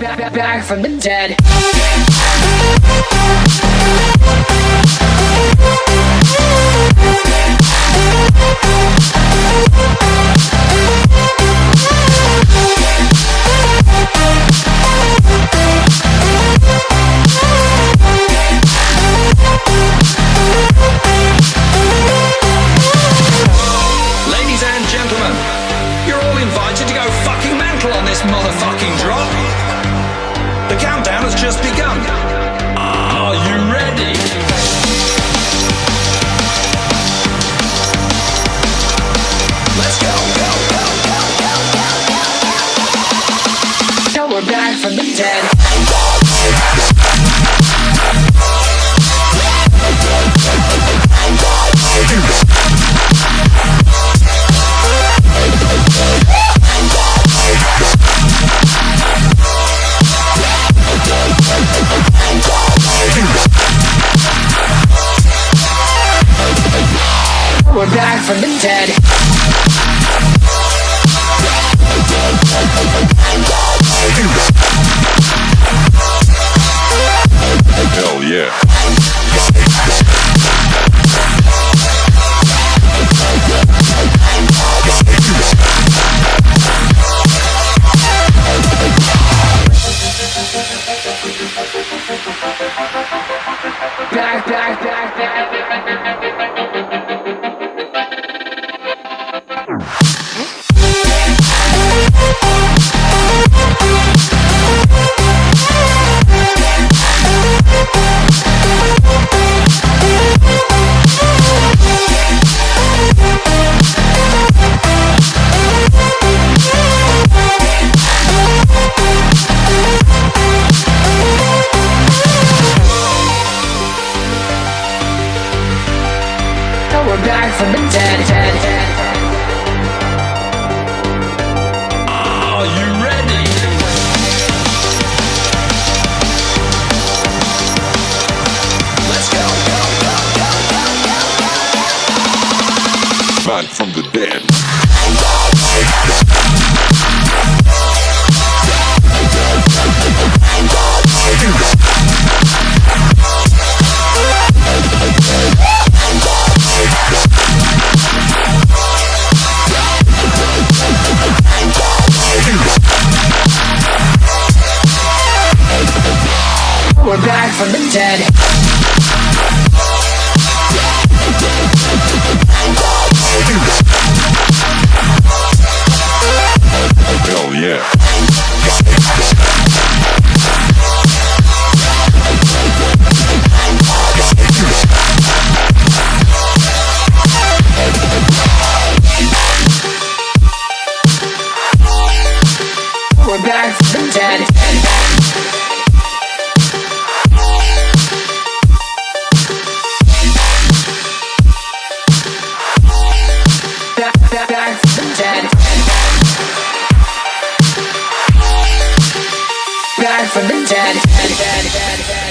back from the dead. Ladies and gentlemen, you're all invited to go fucking mental on this motherfucking drop. The countdown has just begun. Are you ready? Let's go, go, go, go, go, go. So we're back from the dead. We're back from the dead. Hell yeah. Back. We're back from the dead. Are you ready? Let's go, go, go, go, go, go. Back from the dead. We're back from the dead. Hell yeah. We're back from the dead. Back from the dead. Back from the dead.